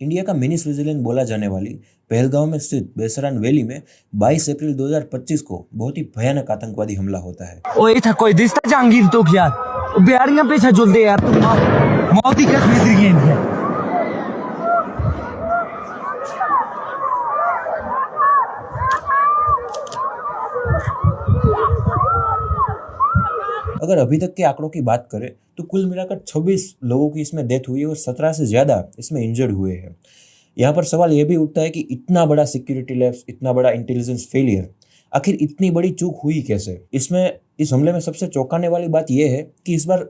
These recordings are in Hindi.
इंडिया का मिनी स्विट्जरलैंड बोला जाने वाली पहलगांव में स्थित बेसरान वैली में 22 अप्रैल 2025 को बहुत ही भयानक आतंकवादी हमला होता है। ओए था कोई दिसता जहांगीर तो यार बिहारियां पीछे झुलदे यार तुम मौत ही कसम से गेंद है। अगर अभी तक के आंकड़ों की बात करें तो कुल मिलाकर 26 लोगों की इसमें डेथ हुई है और 17 से ज्यादा इसमें इंजर्ड हुए हैं। यहाँ पर सवाल यह भी उठता है कि इतना बड़ा सिक्योरिटी लैप्स, इतना बड़ा इंटेलिजेंस फेलियर, आखिर इतनी बड़ी चूक हुई कैसे? इस हमले में सबसे चौंकाने वाली बात यह है कि इस बार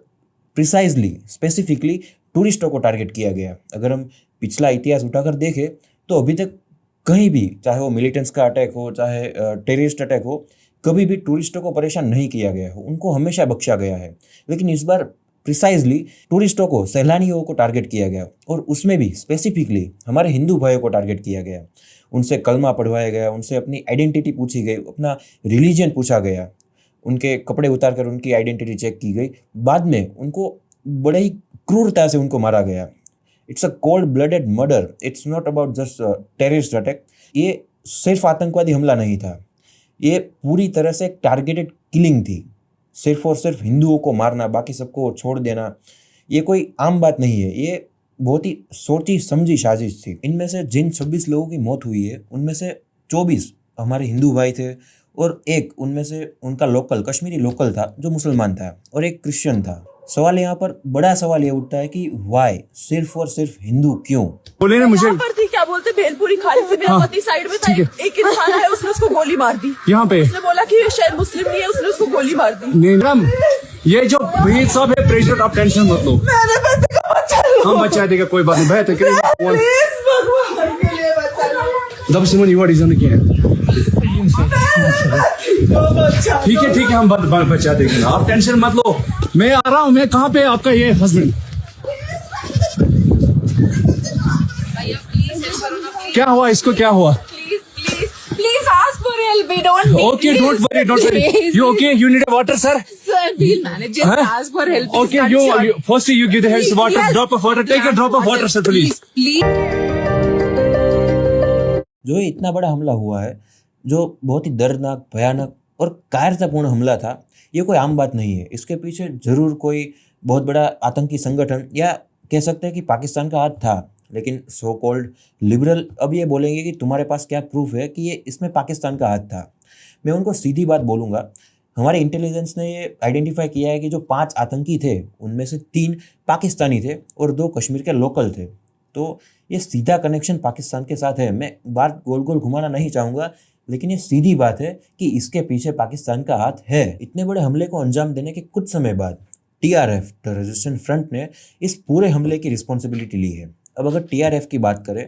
प्रिसाइजली स्पेसिफिकली टूरिस्टों को टारगेट किया गया। अगर हम पिछला इतिहास उठाकर देखें तो अभी तक कहीं भी, चाहे वो मिलिटेंट्स का अटैक हो, चाहे टेररिस्ट अटैक हो, कभी भी टूरिस्टों को परेशान नहीं किया गया हो, उनको हमेशा बख्शा गया है। लेकिन इस बार प्रिसाइजली टूरिस्टों को, सैलानियों को टारगेट किया गया और उसमें भी स्पेसिफिकली हमारे हिंदू भाइयों को टारगेट किया गया। उनसे कलमा पढ़वाया गया, उनसे अपनी आइडेंटिटी पूछी गई, अपना रिलीजन पूछा गया, उनके कपड़े उतार कर उनकी आइडेंटिटी चेक की गई। बाद में उनको बड़े ही क्रूरता से उनको मारा गया। It's a cold blooded murder, it's not about just terrorist attack. ये सिर्फ आतंकवादी हमला नहीं था, ये पूरी तरह से एक टारगेटेड किलिंग थी। सिर्फ और सिर्फ हिंदुओं को मारना, बाकी सबको छोड़ देना, ये कोई आम बात नहीं है। ये बहुत ही सोची समझी साजिश थी। इनमें से जिन 26 लोगों की मौत हुई है उनमें से 24 हमारे हिंदू भाई थे और एक उनमें से उनका लोकल कश्मीरी लोकल था जो मुसलमान था और एक क्रिश्चियन था। सवाल यहाँ पर, बड़ा सवाल ये उठता है कि वाई, सिर्फ और सिर्फ हिंदू क्यों? बोले ना मुझे क्या बोलते भेलपुरी खाली थी, मेरा पति साइड में था, एक इंसान है, उसने उसको गोली मार दी। यहाँ पे उसने बोला कि ये शायद मुस्लिम नहीं है, उसने उसको गोली मार दी। नीलम, ये जो भीड़ सब है प्रेसिडेंट, आप टेंशन मत लो, मेरे बेटे को बचा लो। हम बचा देगा, कोई बात नहीं। बेहतर प्लीज भगवान के लिए बचा लो। जब सिमन युवा रीजन क्या है, ठीक है हम बचा देंगे, आप टेंशन मत लो। मैं आ रहा हूँ। मैं कहाँ पे आपका ये हस्बैंड? क्या हुआ इसको, क्या हुआ? Please ask for help. We don't need Okay, don't worry. You okay? You need a water, sir? Sir, we'll manage. Just Huh? ask for help. Okay, first you give the heads water, Yes. drop of water. Take a drop of water, sir, please. Please. जो ये इतना बड़ा हमला हुआ है, जो बहुत ही दर्दनाक, भयानक और कायरतापूर्ण हमला था, ये कोई आम बात नहीं है। इसके पीछे जरूर कोई बहुत बड़ा आतंकी संगठन, या कह सकते हैं कि पाकिस्तान का हाथ था। लेकिन सो कॉल्ड लिबरल अब ये बोलेंगे कि तुम्हारे पास क्या प्रूफ है कि ये इसमें पाकिस्तान का हाथ था। मैं उनको सीधी बात बोलूँगा, हमारे इंटेलिजेंस ने ये आइडेंटिफाई किया है कि जो 5 आतंकी थे उनमें से 3 पाकिस्तानी थे और 2 कश्मीर के लोकल थे। तो ये सीधा कनेक्शन पाकिस्तान के साथ है। मैं बात गोल गोल घुमाना नहीं चाहूँगा, लेकिन ये सीधी बात है कि इसके पीछे पाकिस्तान का हाथ है। इतने बड़े हमले को अंजाम देने के कुछ समय बाद TRF, द रेजिस्टेंस फ्रंट, ने इस पूरे हमले की रिस्पॉन्सिबिलिटी ली है। अब अगर TRF की बात करें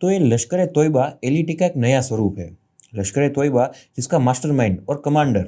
तो ये लश्कर तोयबा एलिटी का एक नया स्वरूप है। लश्कर तोयबा, जिसका मास्टरमाइंड और कमांडर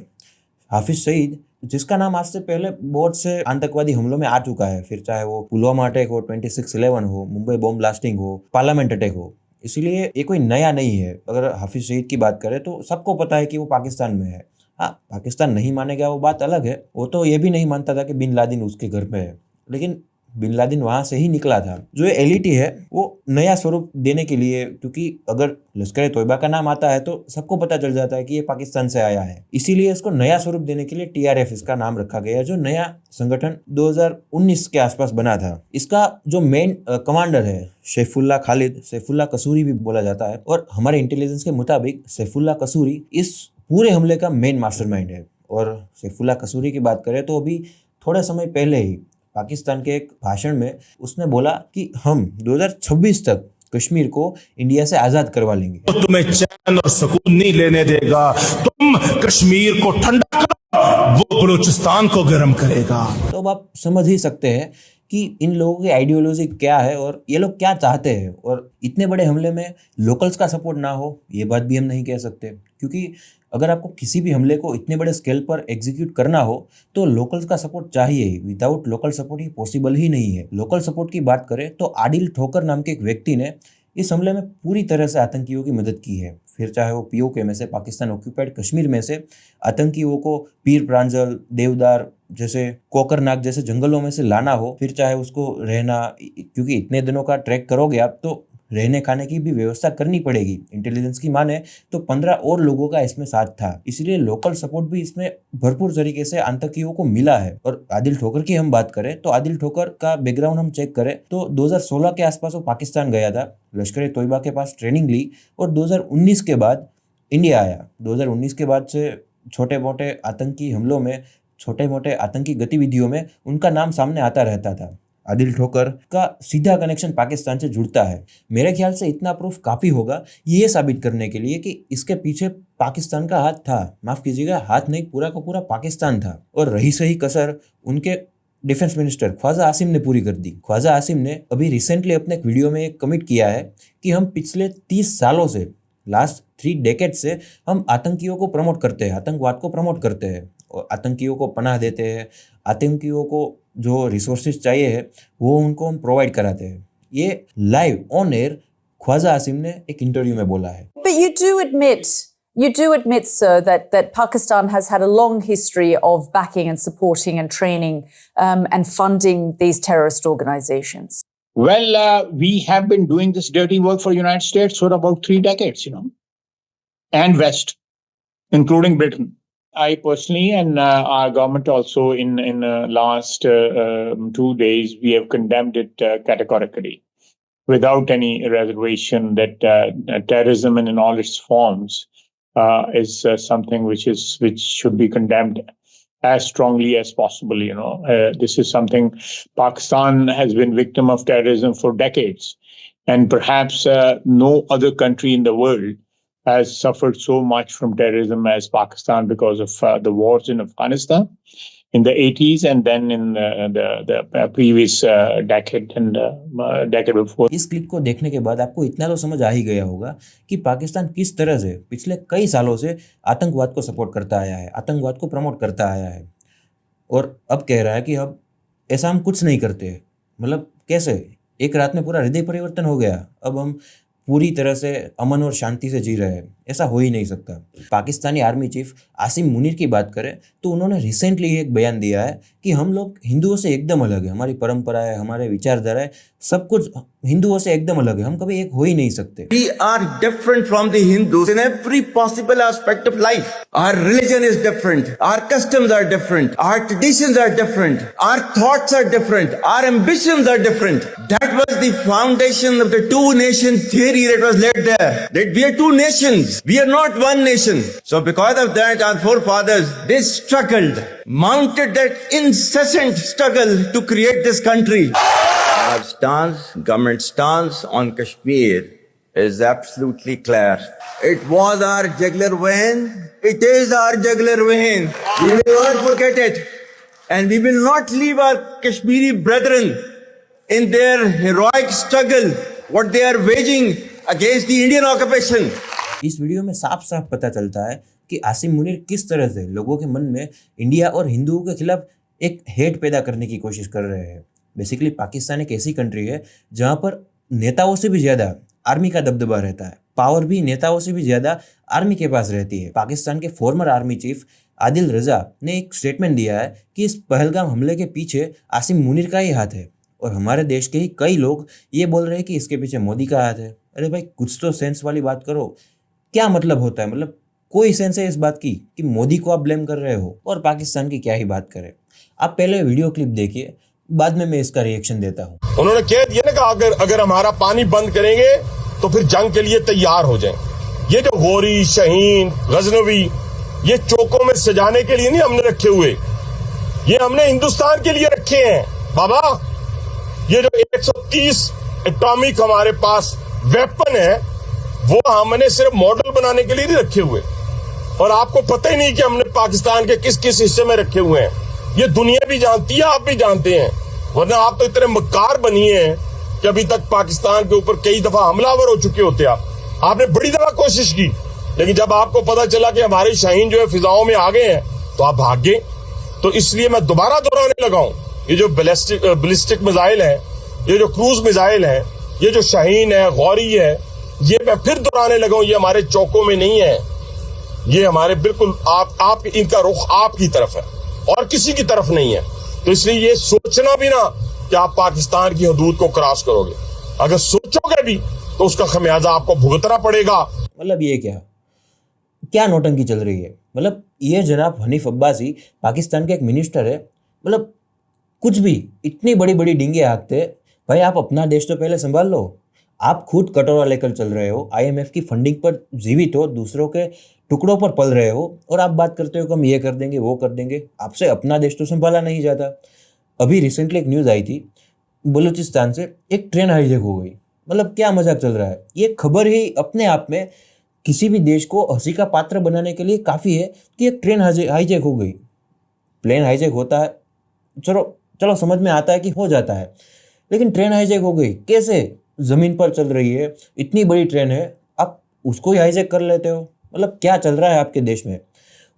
हाफिज सईद, जिसका नाम आज से पहले बहुत से आतंकवादी हमलों में आ चुका है, फिर चाहे वो पुलवामा अटैक हो, 26/11 हो, मुंबई बॉम्ब ब्लास्टिंग हो, पार्लियामेंट अटैक हो, इसलिए ये कोई नया नहीं है। अगर हाफिज सईद की बात करें तो सबको पता है कि वो पाकिस्तान में है। हाँ, पाकिस्तान नहीं मानेगा वो बात अलग है। वो तो ये भी नहीं मानता था कि बिन लादेन उसके घर पे है, लेकिन बिन लादेन वहां से ही निकला था। जो ये एलिटी है वो नया स्वरूप देने के लिए, क्योंकि अगर लश्कर तोयबा का नाम आता है तो सबको पता चल जाता है कि ये पाकिस्तान से आया है, इसीलिए इसको नया स्वरूप देने के लिए TRF इसका नाम रखा गया, जो नया संगठन 2019 के आसपास बना था। इसका जो मेन कमांडर है सैफुल्लाह खालिद, सैफुल्लाह कसूरी भी बोला जाता है, और हमारे इंटेलिजेंस के मुताबिक सैफुल्लाह कसूरी इस पूरे हमले का मेन मास्टरमाइंड है। और सैफुल्लाह कसूरी की बात करें तो अभी थोड़े समय पहले ही पाकिस्तान के एक भाषण में उसने बोला कि हम 2026 तक कश्मीर को इंडिया से आजाद करवा लेंगे। तो तुम्हें चैन और सुकून नहीं लेने देगा। तुम कश्मीर को ठंडा करो, वो बलूचिस्तान को गर्म करेगा। तो अब आप समझ ही सकते हैं कि इन लोगों की आइडियोलॉजी क्या है और ये लोग क्या चाहते हैं। और इतने बड़े हमले में लोकल्स का सपोर्ट ना हो, ये बात भी हम नहीं कह सकते, क्योंकि अगर आपको किसी भी हमले को इतने बड़े स्केल पर एग्जीक्यूट करना हो तो लोकल्स का सपोर्ट चाहिए ही। विदाउट लोकल सपोर्ट ये पॉसिबल ही नहीं है। लोकल सपोर्ट की बात करें तो आदिल ठोकर नाम के एक व्यक्ति ने इस हमले में पूरी तरह से आतंकियों की मदद की है। फिर चाहे वो POK में से, पाकिस्तान ऑक्यूपाइड कश्मीर में से आतंकियों को पीर प्रांजल, देवदार जैसे, कोकरनाग जैसे जंगलों में से लाना हो, फिर चाहे उसको रहना, क्योंकि इतने दिनों का ट्रैक करोगे आप तो रहने खाने की भी व्यवस्था करनी पड़ेगी। इंटेलिजेंस की माने तो 15 और लोगों का इसमें साथ था, इसलिए लोकल सपोर्ट भी इसमें भरपूर तरीके से आतंकियों को मिला है। और आदिल ठोकर की हम बात करें तो आदिल ठोकर का बैकग्राउंड हम चेक करें तो 2016 के आसपास वो पाकिस्तान गया था, लश्कर ए तोयबा के पास ट्रेनिंग ली और 2019 के बाद इंडिया आया। 2019 के बाद से छोटे मोटे आतंकी हमलों में, छोटे मोटे आतंकी गतिविधियों में उनका नाम सामने आता रहता था। आदिल ठोकर का सीधा कनेक्शन पाकिस्तान से जुड़ता है। मेरे ख्याल से इतना प्रूफ काफ़ी होगा ये साबित करने के लिए कि इसके पीछे पाकिस्तान का हाथ था। माफ़ कीजिएगा, हाथ नहीं, पूरा का पूरा पाकिस्तान था। और रही सही कसर उनके डिफेंस मिनिस्टर ख्वाजा आसिम ने पूरी कर दी। ख्वाजा आसिम ने अभी रिसेंटली अपने एक वीडियो में एक कमिट किया है कि हम पिछले 30 सालों से, लास्ट 3 डेकेड से हम आतंकियों को प्रमोट करते हैं, आतंकवाद को प्रमोट करते हैं और आतंकियों को पनाह देते हैं, आतंकियों को जो रिसोर्सेज चाहिए है वो उनको हम प्रोवाइड कराते हैं। ये live on air Khawaja Asim ने एक इंटरव्यू में बोला है। But you do admit, sir, that Pakistan has had a long history of backing and supporting and training and funding these terrorist organizations. Well, we have been doing this dirty work for the United States for about 3 decades, and West, including Britain. I personally and our government also in last 2 days, we have condemned it categorically, without any reservation, that terrorism in all its forms is something which should be condemned as strongly as possible. This is something Pakistan has been victim of terrorism for decades, and perhaps no other country in the world has suffered so much from terrorism as Pakistan because of the wars in Afghanistan in the 80s and then in the previous decade and decade before. इस क्लिप को देखने के बाद आपको इतना तो समझ आ ही गया होगा कि पाकिस्तान किस तरह से पिछले कई सालों से आतंकवाद को सपोर्ट करता आया है, आतंकवाद को प्रमोट करता आया है और अब कह रहा है कि अब ऐसा हम कुछ नहीं करते। मतलब कैसे? एक रात में पूरा हृदय परिवर्तन हो गया, अब हम पूरी तरह से अमन और शांति से जी रहे हैं। ऐसा हो ही नहीं सकता। पाकिस्तानी आर्मी चीफ आसिम मुनीर की बात करें तो उन्होंने रिसेंटली एक बयान दिया है कि हम लोग हिंदुओं से एकदम अलग है, हमारी परंपरा है, हमारे विचारधारा है, सब कुछ हिंदुओं से एकदम अलग है, हम कभी एक हो ही नहीं सकते। We are different from the Hindus in every possible aspect of life. Our religion is different. Our customs are different. Our traditions are different. Our thoughts are different. Our ambitions are different. That was the foundation of the two-nation theory that was laid there. That we are two nations. We are not one nation. So because of that, our forefathers, they struggled, mounted that incessant struggle to create this country. Our stance, government stance on Kashmir is absolutely clear. It was our jugular vein. It is our jugular vein. We will not forget it. And we will not leave our Kashmiri brethren in their heroic struggle, what they are waging against the Indian occupation. इस वीडियो में साफ साफ पता चलता है कि आसिम मुनीर किस तरह से लोगों के मन में इंडिया और हिंदुओं के खिलाफ एक हेट पैदा करने की कोशिश कर रहे हैं। बेसिकली पाकिस्तान एक ऐसी कंट्री है जहाँ पर नेताओं से भी ज़्यादा आर्मी का दबदबा रहता है, पावर भी नेताओं से भी ज़्यादा आर्मी के पास रहती है। पाकिस्तान के फॉर्मर आर्मी चीफ आदिल रजा ने एक स्टेटमेंट दिया है कि इस पहलगाम हमले के पीछे आसिम मुनीर का ही हाथ है और हमारे देश के ही कई लोग ये बोल रहे हैं कि इसके पीछे मोदी का हाथ है। अरे भाई, कुछ तो सेंस वाली बात करो। क्या मतलब होता है? मतलब कोई सेंस है इस बात की कि मोदी को आप ब्लेम कर रहे हो और पाकिस्तान की क्या ही बात करें। आप पहले वीडियो क्लिप देखिए, बाद में मैं इसका रिएक्शन देता हूँ। उन्होंने कह दिया ना कि अगर हमारा पानी बंद करेंगे तो फिर जंग के लिए तैयार हो जाएं। ये जो गोरी, शाहीन, गजनवी, ये चौकों में सजाने के लिए नहीं हमने रखे हुए, ये हमने हिंदुस्तान के लिए रखे हैं बाबा। ये जो 130 एटॉमिक हमारे पास वेपन है वो हमने सिर्फ मॉडल बनाने के लिए नहीं रखे हुए, और आपको पता ही नहीं कि हमने पाकिस्तान के किस किस हिस्से में रखे हुए हैं। ये दुनिया भी जानती है, आप भी जानते हैं, वरना आप तो इतने मक्कार बनिए हैं कि अभी तक पाकिस्तान के ऊपर कई दफा हमलावर हो चुके होते। आपने बड़ी दफा कोशिश की, लेकिन जब आपको पता चला कि हमारे शाहीन जो है फिजाओं में आ गए हैं तो आप भाग गए। तो इसलिए मैं दोबारा दोहराने लगा हूं, ये जो बैलिस्टिक मिसाइल है, ये जो क्रूज मिसाइल है, ये जो शाहीन है, गौरी है, ये मैं फिर दोहराने लगा हूं, ये हमारे चौकों में नहीं है, ये हमारे बिल्कुल आप इनका रुख आपकी तरफ है और किसी की तरफ नहीं है। तो इसलिए ये सोचना भी ना कि आप पाकिस्तान की हदूद को क्रॉस करोगे, अगर सोचोगे भी तो उसका खमियाजा आपको भुगतना पड़ेगा। मतलब ये क्या नौटंकी चल रही है। मतलब ये जनाब हनीफ अब्बासी पाकिस्तान के एक मिनिस्टर है, मतलब कुछ भी इतनी बड़ी बड़ी डींगे हाँकते। भाई आप अपना देश तो पहले संभाल लो। आप खुद कटोरा लेकर चल रहे हो, IMF की फंडिंग पर जीवित हो, दूसरों के टुकड़ों पर पल रहे हो, और आप बात करते हो कि हम ये कर देंगे वो कर देंगे। आपसे अपना देश तो संभाला नहीं जाता। अभी रिसेंटली एक न्यूज़ आई थी, बलूचिस्तान से एक ट्रेन हाईजैक हो गई। मतलब क्या मजाक चल रहा है। ये खबर ही अपने आप में किसी भी देश को हंसी का पात्र बनाने के लिए काफ़ी है कि एक ट्रेन हाईजैक हो गई। प्लेन हाईजैक होता है, चलो समझ में आता है कि हो जाता है, लेकिन ट्रेन हाईजैक हो गई कैसे? ज़मीन पर चल रही है, इतनी बड़ी ट्रेन है, आप उसको ही हाईजैक कर लेते हो। मतलब क्या चल रहा है आपके देश में।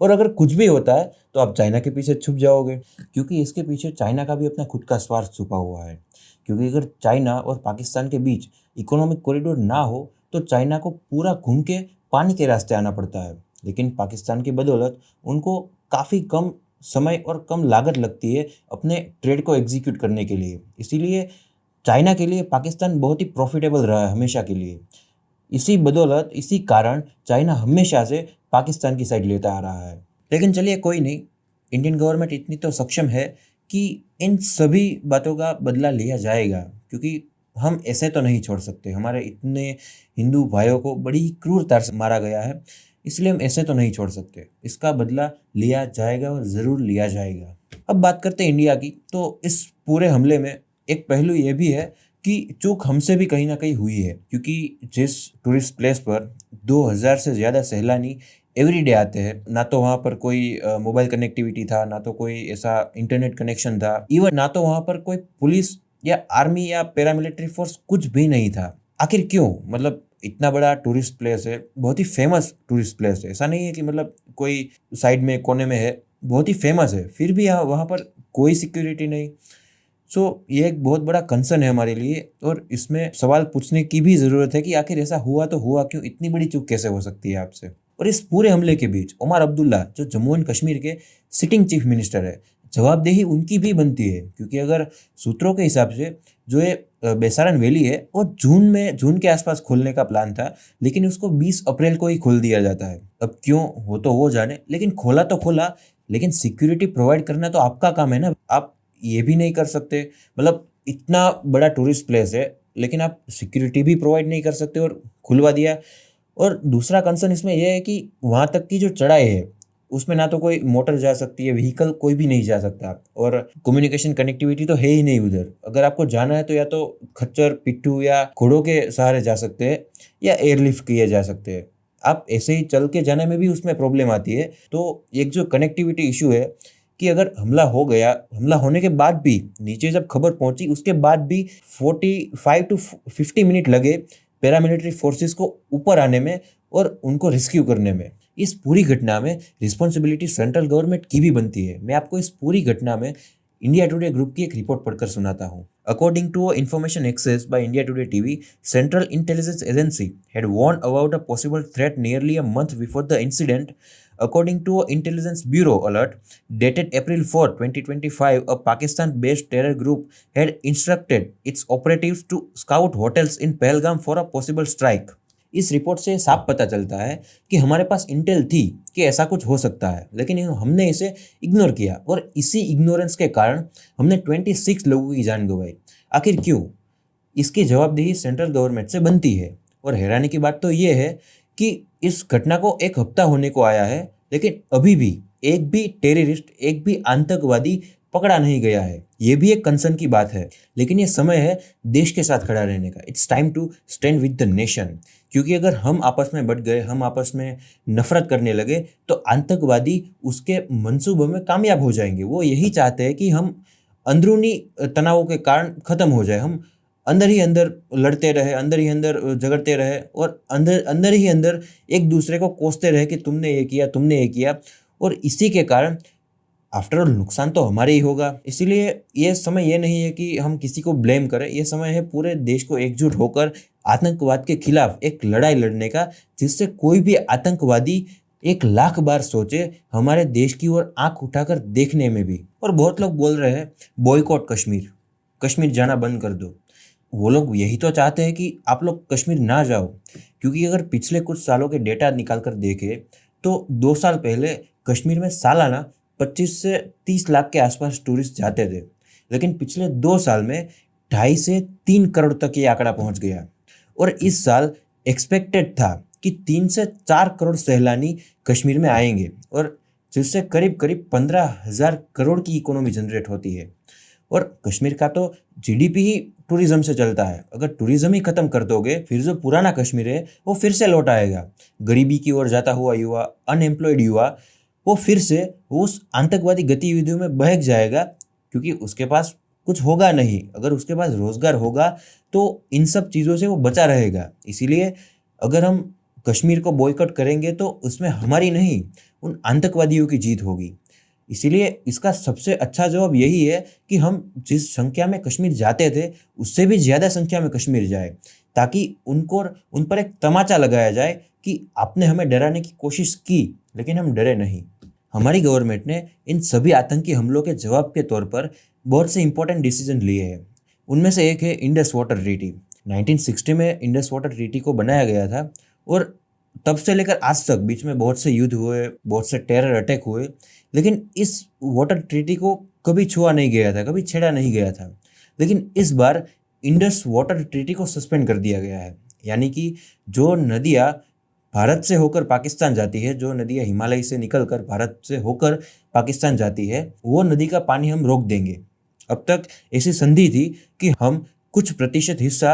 और अगर कुछ भी होता है तो आप चाइना के पीछे छुप जाओगे, क्योंकि इसके पीछे चाइना का भी अपना खुद का स्वार्थ छुपा हुआ है। क्योंकि अगर चाइना और पाकिस्तान के बीच इकोनॉमिक कॉरिडोर ना हो तो चाइना को पूरा घूम के पानी के रास्ते आना पड़ता है, लेकिन पाकिस्तान की बदौलत उनको काफ़ी कम समय और कम लागत लगती है अपने ट्रेड को एग्जीक्यूट करने के लिए। इसीलिए चाइना के लिए पाकिस्तान बहुत ही प्रॉफिटेबल रहा है हमेशा के लिए। इसी बदौलत, इसी कारण चाइना हमेशा से पाकिस्तान की साइड लेता आ रहा है। लेकिन चलिए कोई नहीं, इंडियन गवर्नमेंट इतनी तो सक्षम है कि इन सभी बातों का बदला लिया जाएगा, क्योंकि हम ऐसे तो नहीं छोड़ सकते। हमारे इतने हिंदू भाइयों को बड़ी क्रूरता से मारा गया है, इसलिए हम ऐसे तो नहीं छोड़ सकते। इसका बदला लिया जाएगा और ज़रूर लिया जाएगा। अब बात करते हैं इंडिया की, तो इस पूरे हमले में एक पहलू ये भी है कि चूक हमसे भी कहीं ना कहीं हुई है, क्योंकि जिस टूरिस्ट प्लेस पर 2000 से ज़्यादा सैलानी एवरीडे आते हैं, ना तो वहाँ पर कोई मोबाइल कनेक्टिविटी था, ना तो कोई ऐसा इंटरनेट कनेक्शन था, इवन ना तो वहाँ पर कोई पुलिस या आर्मी या पैरामिलिट्री फोर्स कुछ भी नहीं था। आखिर क्यों? मतलब इतना बड़ा टूरिस्ट प्लेस है, बहुत ही फेमस टूरिस्ट प्लेस है, ऐसा नहीं है कि मतलब कोई साइड में कोने में है, बहुत ही फेमस है, फिर भी वहाँ पर कोई सिक्योरिटी नहीं। ये एक बहुत बड़ा कंसर्न है हमारे लिए, और इसमें सवाल पूछने की भी ज़रूरत है कि आखिर ऐसा हुआ तो हुआ क्यों? इतनी बड़ी चूक कैसे हो सकती है आपसे? और इस पूरे हमले के बीच उमर अब्दुल्ला, जो जम्मू एंड कश्मीर के सिटिंग चीफ मिनिस्टर है, जवाबदेही उनकी भी बनती है, क्योंकि अगर सूत्रों के हिसाब से जो ये बेसारन वैली है वो जून के आसपास खोलने का प्लान था, लेकिन उसको 20 अप्रैल को ही खोल दिया जाता है। अब क्यों हो तो वो जाने, लेकिन खोला तो खोला, लेकिन सिक्योरिटी प्रोवाइड करना तो आपका काम है ना। आप ये भी नहीं कर सकते, मतलब इतना बड़ा टूरिस्ट प्लेस है लेकिन आप सिक्योरिटी भी प्रोवाइड नहीं कर सकते और खुलवा दिया। और दूसरा कंसर्न इसमें यह है कि वहाँ तक की जो चढ़ाई है उसमें ना तो कोई मोटर जा सकती है, व्हीकल कोई भी नहीं जा सकता, और कम्युनिकेशन कनेक्टिविटी तो है ही नहीं उधर। अगर आपको जाना है तो या तो खच्चर, पिट्ठू या घोड़ों के सहारे जा सकते हैं या एयरलिफ्ट किए जा सकते हैं। आप ऐसे ही चल के जाने में भी उसमें प्रॉब्लम आती है। तो एक जो कनेक्टिविटी इशू है कि अगर हमला हो गया, हमला होने के बाद भी नीचे जब खबर पहुंची उसके बाद भी 45 to 50 मिनट लगे पैरामिलिट्री फोर्सेस को ऊपर आने में और उनको रेस्क्यू करने में। इस पूरी घटना में रिस्पॉन्सिबिलिटी सेंट्रल गवर्नमेंट की भी बनती है। मैं आपको इस पूरी घटना में इंडिया टुडे ग्रुप की एक रिपोर्ट पढ़कर सुनाता हूँ। According to information access by India Today TV, central intelligence agency had warned about a possible threat nearly a month before the incident. According to an intelligence bureau alert dated April 4, 2025, a Pakistan-based terror group had instructed its operatives to scout hotels in Pahalgam for a possible strike. इस रिपोर्ट से साफ पता चलता है कि हमारे पास इंटेल थी कि ऐसा कुछ हो सकता है, लेकिन हमने इसे इग्नोर किया और इसी इग्नोरेंस के कारण हमने 26 लोगों की जान गंवाई। आखिर क्यों? इसकी जवाबदेही सेंट्रल गवर्नमेंट से बनती है। और हैरानी की बात तो ये है कि इस घटना को एक हफ्ता होने को आया है, लेकिन अभी भी एक भी टेररिस्ट, एक भी आतंकवादी पकड़ा नहीं गया है। ये भी एक कंसर्न की बात है, लेकिन ये समय है देश के साथ खड़ा रहने का। It's time to stand with the nation. क्योंकि अगर हम आपस में बट गए, हम आपस में नफरत करने लगे, तो आतंकवादी उसके मंसूबों में कामयाब हो जाएंगे। वो यही चाहते हैं कि हम अंदरूनी तनावों के कारण ख़त्म हो जाए, हम अंदर ही अंदर लड़ते रहे, अंदर ही अंदर झगड़ते रहे और अंदर ही अंदर एक दूसरे को कोसते रहे कि तुमने ये किया, तुमने ये किया। और इसी के कारण आफ्टर ऑल नुकसान तो हमारे ही होगा। इसीलिए ये समय ये नहीं है कि हम किसी को ब्लेम करें, ये समय है पूरे देश को एकजुट होकर आतंकवाद के खिलाफ एक लड़ाई लड़ने का, जिससे कोई भी आतंकवादी 1,00,000 बार सोचे हमारे देश की ओर आंख उठाकर देखने में भी। और बहुत लोग बोल रहे हैं बॉयकॉट कश्मीर, कश्मीर जाना बंद कर दो। वो लोग यही तो चाहते हैं कि आप लोग कश्मीर ना जाओ, क्योंकि अगर पिछले कुछ सालों के डेटा निकाल कर देखें तो 2 साल पहले कश्मीर में सालाना 25 से 30 लाख के आसपास टूरिस्ट जाते थे, लेकिन पिछले 2 साल में 2.5 से 3 करोड़ तक ये आंकड़ा पहुंच गया। और इस साल एक्सपेक्टेड था कि 3 से 4 करोड़ सैलानी कश्मीर में आएंगे, और जिससे करीब करीब 15,000 करोड़ की इकोनॉमी जनरेट होती है। और कश्मीर का तो जीडीपी ही टूरिज्म से चलता है। अगर टूरिज्म ही खत्म कर दोगे, फिर जो पुराना कश्मीर है वो फिर से लौट आएगा। गरीबी की ओर जाता हुआ युवा, अनएम्प्लॉयड युवा, वो फिर से उस आतंकवादी गतिविधियों में बहक जाएगा, क्योंकि उसके पास कुछ होगा नहीं। अगर उसके पास रोजगार होगा तो इन सब चीज़ों से वो बचा रहेगा। इसीलिए अगर हम कश्मीर को बॉयकॉट करेंगे तो उसमें हमारी नहीं, उन आतंकवादियों की जीत होगी। इसीलिए इसका सबसे अच्छा जवाब यही है कि हम जिस संख्या में कश्मीर जाते थे उससे भी ज़्यादा संख्या में कश्मीर जाए, ताकि उन पर एक तमाचा लगाया जाए कि आपने हमें डराने की कोशिश की लेकिन हम डरे नहीं। हमारी गवर्नमेंट ने इन सभी आतंकी हमलों के जवाब के तौर पर बहुत से इंपॉर्टेंट डिसीजन लिए हैं। उनमें से एक है इंडस वाटर ट्रीटी। 1960 में इंडस वाटर ट्रीटी को बनाया गया था, और तब से लेकर आज तक बीच में बहुत से युद्ध हुए, बहुत से टेरर अटैक हुए, लेकिन इस वाटर ट्रीटी को कभी छुआ नहीं गया था, कभी छेड़ा नहीं गया था। लेकिन इस बार इंडस वाटर ट्रीटी को सस्पेंड कर दिया गया है। यानी कि जो नदियाँ भारत से होकर पाकिस्तान जाती है, जो नदियाँ हिमालय से निकलकर भारत से होकर पाकिस्तान जाती है, वो नदी का पानी हम रोक देंगे। अब तक ऐसी संधि थी कि हम कुछ प्रतिशत हिस्सा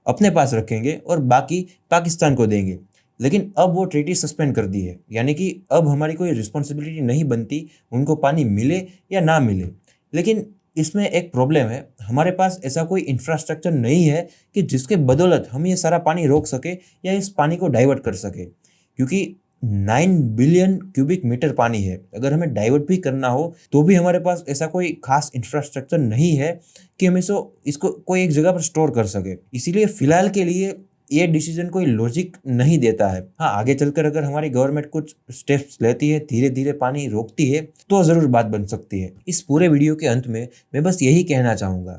अपने पास रखेंगे और बाकी पाकिस्तान को देंगे, लेकिन अब वो ट्रीटी सस्पेंड कर दी है। यानी कि अब हमारी कोई रिस्पॉन्सिबिलिटी नहीं बनती उनको पानी मिले या ना मिले। लेकिन इसमें एक प्रॉब्लम है, हमारे पास ऐसा कोई इंफ्रास्ट्रक्चर नहीं है कि जिसके बदौलत हम ये सारा पानी रोक सके या इस पानी को डाइवर्ट कर सके, क्योंकि 9 बिलियन क्यूबिक मीटर पानी है। अगर हमें डाइवर्ट भी करना हो तो भी हमारे पास ऐसा कोई खास इंफ्रास्ट्रक्चर नहीं है कि हम इसको कोई एक जगह पर स्टोर कर सके। इसीलिए फिलहाल के लिए ये डिसीजन कोई लॉजिक नहीं देता है। हाँ, आगे चलकर अगर हमारी गवर्नमेंट कुछ स्टेप्स लेती है, धीरे धीरे पानी रोकती है, तो ज़रूर बात बन सकती है। इस पूरे वीडियो के अंत में मैं बस यही कहना चाहूँगा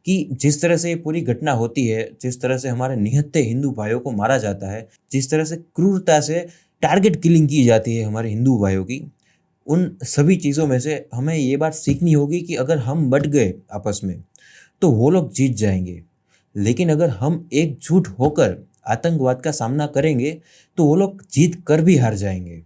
कि जिस तरह से ये पूरी घटना होती है, जिस तरह से हमारे निहत्थे हिंदू भाइयों को मारा जाता है, जिस तरह से क्रूरता से टारगेट किलिंग की जाती है हमारे हिंदू भाइयों की, उन सभी चीज़ों में से हमें ये बात सीखनी होगी कि अगर हम बट गए आपस में तो वो लोग जीत जाएंगे, लेकिन अगर हम एकजुट होकर आतंकवाद का सामना करेंगे तो वो लोग जीत कर भी हार जाएंगे।